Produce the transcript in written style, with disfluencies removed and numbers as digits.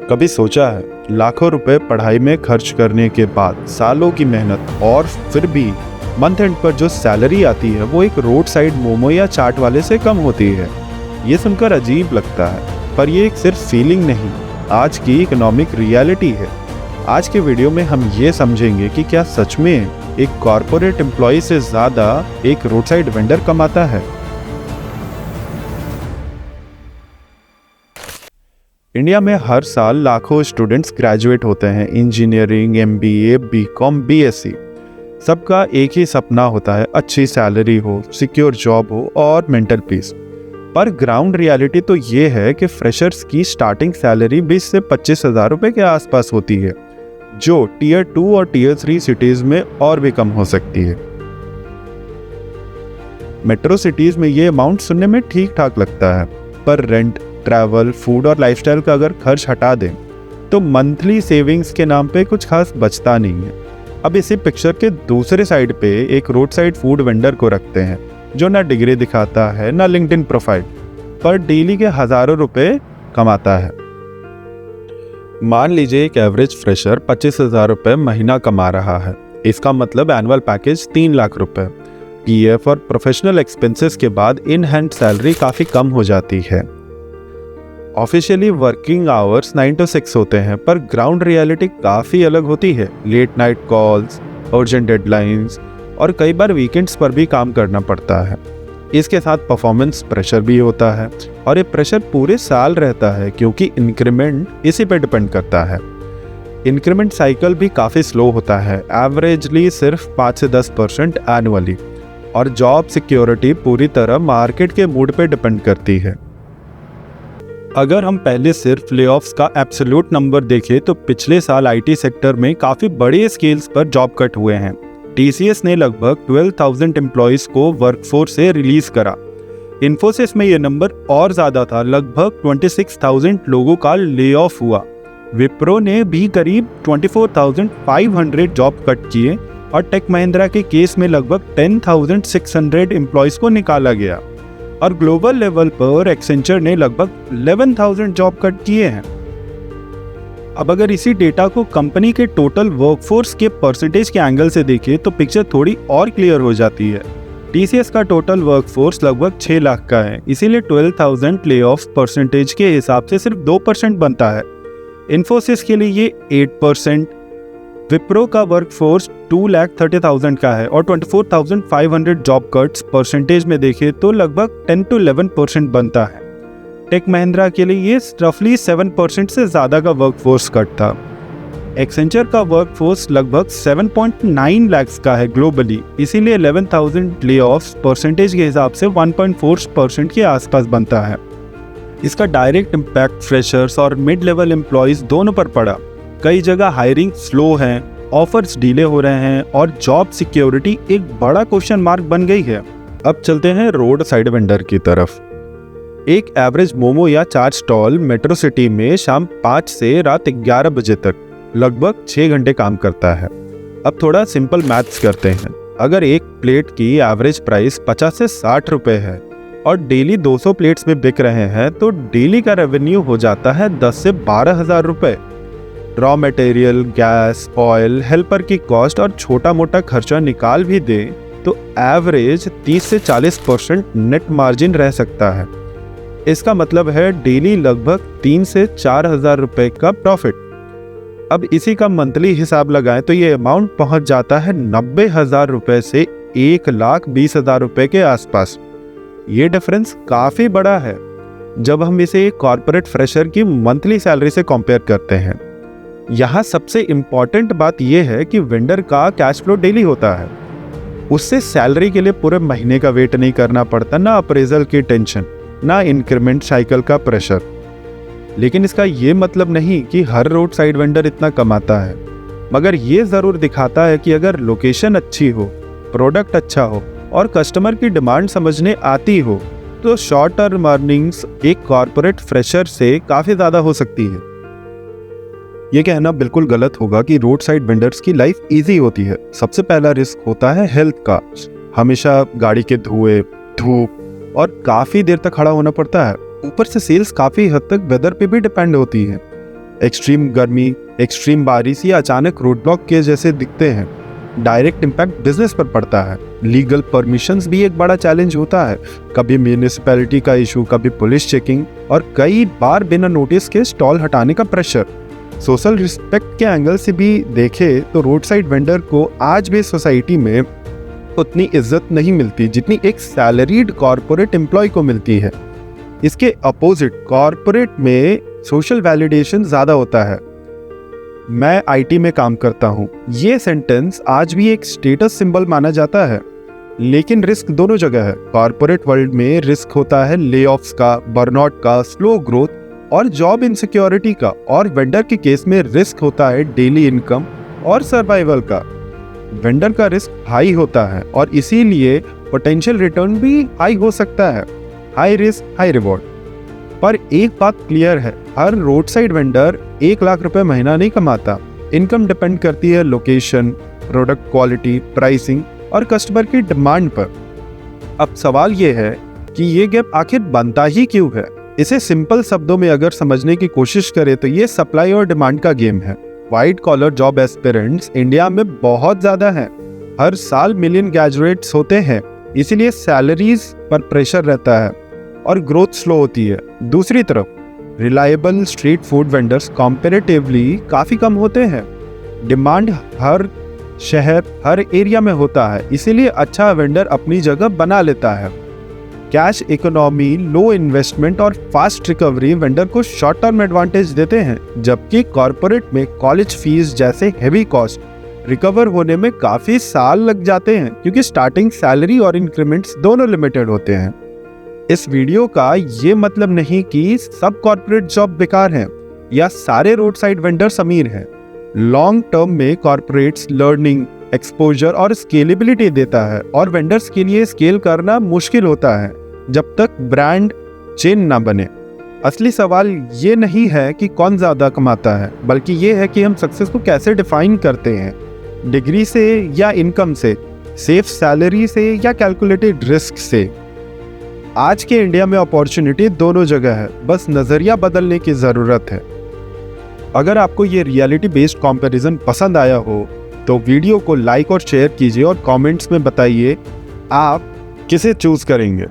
कभी सोचा है लाखों रुपए पढ़ाई में खर्च करने के बाद सालों की मेहनत और फिर भी मंथ एंड पर जो सैलरी आती है वो एक रोड साइड मोमो या चाट वाले से कम होती है। ये सुनकर अजीब लगता है, पर ये एक सिर्फ फीलिंग नहीं, आज की इकोनॉमिक रियलिटी है। आज के वीडियो में हम ये समझेंगे कि क्या सच में एक कॉरपोरेट एम्प्लॉय से ज़्यादा एक रोड साइड वेंडर कमाता है। इंडिया में हर साल लाखों स्टूडेंट्स ग्रेजुएट होते हैं। इंजीनियरिंग, एमबीए, बीकॉम, बीएससी, सबका एक ही सपना होता है, अच्छी सैलरी हो, सिक्योर जॉब हो और मेंटल पीस। पर ग्राउंड रियलिटी तो ये है कि फ्रेशर्स की स्टार्टिंग सैलरी 20 से 25 हज़ार रुपये के आसपास होती है, जो टीयर 2 और टीयर 3 सिटीज़ में और भी कम हो सकती है। मेट्रो सिटीज़ में ये अमाउंट सुनने में ठीक ठाक लगता है, पर रेंट, ट्रैवल, फूड और लाइफस्टाइल का अगर खर्च हटा दें तो मंथली सेविंग्स के नाम पे कुछ खास बचता नहीं है। अब इसी पिक्चर के दूसरे साइड पे एक रोड साइड फूड वेंडर को रखते हैं, जो ना डिग्री दिखाता है ना लिंक्डइन प्रोफाइल, पर डेली के हज़ारों रुपए कमाता है। मान लीजिए एक एवरेज फ्रेशर 25,000 रुपये महीना कमा रहा है। इसका मतलब एनुअल पैकेज 3 लाख रुपए। पीएफ और प्रोफेशनल एक्सपेंसेस के बाद इन हैंड सैलरी काफ़ी कम हो जाती है। ऑफिशियली वर्किंग आवर्स 9 to 6 होते हैं, पर ग्राउंड रियलिटी काफ़ी अलग होती है। Late night calls, urgent deadlines और कई बार वीकेंड्स पर भी काम करना पड़ता है। इसके साथ परफॉर्मेंस प्रेशर भी होता है, और ये प्रेशर पूरे साल रहता है क्योंकि इंक्रीमेंट इसी पे डिपेंड करता है। इंक्रीमेंट साइकिल भी काफ़ी स्लो होता है, एवरेजली सिर्फ 5 से 10% एनुअली, और जॉब सिक्योरिटी पूरी तरह मार्केट के मूड पे डिपेंड करती है। अगर हम पहले सिर्फ लेऑफ्स का एब्सोल्यूट नंबर देखें तो पिछले साल आईटी सेक्टर में काफ़ी बड़े स्केल्स पर जॉब कट हुए हैं। टीसीएस ने लगभग 12,000 एम्प्लॉयज़ को वर्कफोर्स से रिलीज करा। इन्फोसिस में ये नंबर और ज़्यादा था, लगभग 26,000 लोगों का ले ऑफ हुआ। विप्रो ने भी करीब 24,500 जॉब कट किए, और टेक महिंद्रा के केस में लगभग 10,600 एम्प्लॉयज़ को निकाला गया। और ग्लोबल लेवल पर एक्सेंचर ने लगभग 11,000 जॉब कट किए हैं। अब अगर इसी डेटा को कंपनी के टोटल वर्कफोर्स के परसेंटेज के एंगल से देखें तो पिक्चर थोड़ी और क्लियर हो जाती है। टीसीएस का टोटल वर्कफोर्स लगभग 6 लाख का है, इसीलिए 12,000 ले ऑफ परसेंटेज के हिसाब से सिर्फ 2% बनता है। इन्फोसिस के लिए ये 8%, विप्रो का वर्कफोर्स 2,30,000 का है और 24,500 जॉब कट्स परसेंटेज में देखें तो लगभग 10 to 11% बनता है। टेक महिंद्रा के लिए ये रफली 7% से ज़्यादा का वर्कफोर्स कट था। एक्सेंचर का वर्कफोर्स लगभग 7.9 लाख का है ग्लोबली, इसीलिए 11,000 ले ऑफ परसेंटेज के हिसाब से 1.4% के आसपास बनता है। इसका डायरेक्ट इम्पैक्ट फ्रेशर्स और मिड लेवल एम्प्लॉयज़ दोनों पर पड़ा। कई जगह हायरिंग स्लो है, ऑफर्स डिले हो रहे हैं और जॉब सिक्योरिटी एक बड़ा क्वेश्चन मार्क बन गई है। अब चलते हैं रोड साइड वेंडर की तरफ। एक एवरेज मोमो या चाट स्टॉल मेट्रो सिटी में शाम 5 से रात 11 बजे तक लगभग 6 घंटे काम करता है। अब थोड़ा सिंपल मैथ्स करते हैं। अगर एक प्लेट की एवरेज प्राइस 50 से 60 रुपये है और डेली 200 प्लेट्स में बिक रहे हैं, तो डेली का रेवेन्यू हो जाता है 10 से 12 हज़ार रुपये। Raw material, gas, oil, helper की कॉस्ट और छोटा मोटा खर्चा निकाल भी दे तो एवरेज 30 से 40% नेट मार्जिन रह सकता है। इसका मतलब है डेली लगभग 3 से 4 हज़ार रुपये का प्रॉफिट। अब इसी का मंथली हिसाब लगाएं तो ये अमाउंट पहुंच जाता है 90,000 रुपये से 1,20,000 रुपये के आसपास। ये डिफरेंस काफ़ी बड़ा है जब हम इसे एक कॉर्पोरेट फ्रेशर की मंथली सैलरी से कंपेयर करते हैं। यहाँ सबसे इम्पॉर्टेंट बात यह है कि वेंडर का कैश फ्लो डेली होता है। उससे सैलरी के लिए पूरे महीने का वेट नहीं करना पड़ता, ना अप्रेजल की टेंशन, ना इंक्रीमेंट साइकिल का प्रेशर। लेकिन इसका ये मतलब नहीं कि हर रोड साइड वेंडर इतना कमाता है, मगर ये ज़रूर दिखाता है कि अगर लोकेशन अच्छी हो, प्रोडक्ट अच्छा हो और कस्टमर की डिमांड समझने आती हो तो शॉर्ट टर्म अर्निंग्स एक कॉर्पोरेट फ्रेशर से काफ़ी ज़्यादा हो सकती है। ये कहना बिल्कुल गलत होगा कि रोड साइड वेंडर्स की लाइफ इजी होती है। सबसे पहला रिस्क होता है हेल्थ का। हमेशा गाड़ी के धुएं, धूप और काफ़ी देर तक खड़ा होना पड़ता है। ऊपर से सेल्स काफ़ी हद तक वेदर पे भी डिपेंड होती है। एक्सट्रीम गर्मी, एक्सट्रीम बारिश या अचानक रोड ब्लॉक के जैसे दिखते हैं। डायरेक्ट इम्पैक्ट बिजनेस पर पड़ता है। लीगल परमिशंस भी एक बड़ा चैलेंज होता है। कभी म्यूनिसिपैलिटी का इशू, कभी पुलिस चेकिंग और कई बार बिना नोटिस के स्टॉल हटाने का प्रेशर। सोशल रिस्पेक्ट के एंगल से भी देखे तो रोड साइड वेंडर को आज भी सोसाइटी में उतनी इज्जत नहीं मिलती जितनी एक सैलरीड कॉर्पोरेट एम्प्लॉय को मिलती है। इसके अपोजिट कॉर्पोरेट में सोशल वैलिडेशन ज्यादा होता है। मैं आईटी में काम करता हूँ, ये सेंटेंस आज भी एक स्टेटस सिंबल माना जाता है। लेकिन रिस्क दोनों जगह है। कॉर्पोरेट वर्ल्ड में रिस्क होता है लेऑफ्स का, बर्नआउट का, स्लो ग्रोथ और जॉब इनसिक्योरिटी का, और वेंडर के केस में रिस्क होता है डेली इनकम और सर्वाइवल का। वेंडर का रिस्क हाई होता है और इसीलिए पोटेंशियल रिटर्न भी हाई हो सकता है। High risk high reward. पर एक बात क्लियर है, हर रोड साइड वेंडर 1 लाख रुपए महीना नहीं कमाता। इनकम डिपेंड करती है लोकेशन, प्रोडक्ट क्वालिटी, प्राइसिंग और कस्टमर की डिमांड पर। अब सवाल ये है कि ये गैप आखिर बनता ही क्यों है। इसे सिंपल शब्दों में अगर समझने की कोशिश करें तो ये सप्लाई और डिमांड का गेम है। White collar job aspirants India में बहुत ज्यादा हैं। हर साल मिलियन ग्रेजुएट्स होते हैं, इसीलिए सैलरीज पर प्रेशर रहता है और ग्रोथ स्लो होती है। दूसरी तरफ reliable street food vendors comparatively काफ़ी कम होते हैं। डिमांड हर शहर, हर एरिया में होता है, इसीलिए अच्छा वेंडर अपनी जगह बना लेता है। कैश इकोनॉमी, लो इन्वेस्टमेंट और फास्ट रिकवरी वेंडर को शॉर्ट टर्म एडवांटेज देते हैं, जबकि कॉर्पोरेट में कॉलेज फीस जैसे हेवी कॉस्ट रिकवर होने में काफ़ी साल लग जाते हैं, क्योंकि स्टार्टिंग सैलरी और इंक्रीमेंट्स दोनों लिमिटेड होते हैं। इस वीडियो का ये मतलब नहीं कि सब कॉर्पोरेट जॉब बेकार हैं या सारे रोड साइड वेंडर्स अमीर हैं। लॉन्ग टर्म में कॉर्पोरेट्स लर्निंग, एक्सपोजर और स्केलेबिलिटी देता है, और वेंडर्स के लिए स्केल करना मुश्किल होता है जब तक ब्रांड चेन ना बने। असली सवाल ये नहीं है कि कौन ज़्यादा कमाता है, बल्कि ये है कि हम सक्सेस को कैसे डिफाइन करते हैं। डिग्री से या इनकम से, सेफ सैलरी से या कैलकुलेटेड रिस्क से। आज के इंडिया में अपॉर्चुनिटी दोनों जगह है, बस नज़रिया बदलने की ज़रूरत है। अगर आपको ये रियलिटी बेस्ड कंपैरिजन पसंद आया हो तो वीडियो को लाइक और शेयर कीजिए और कमेंट्स में बताइए आप किसे चूज़ करेंगे।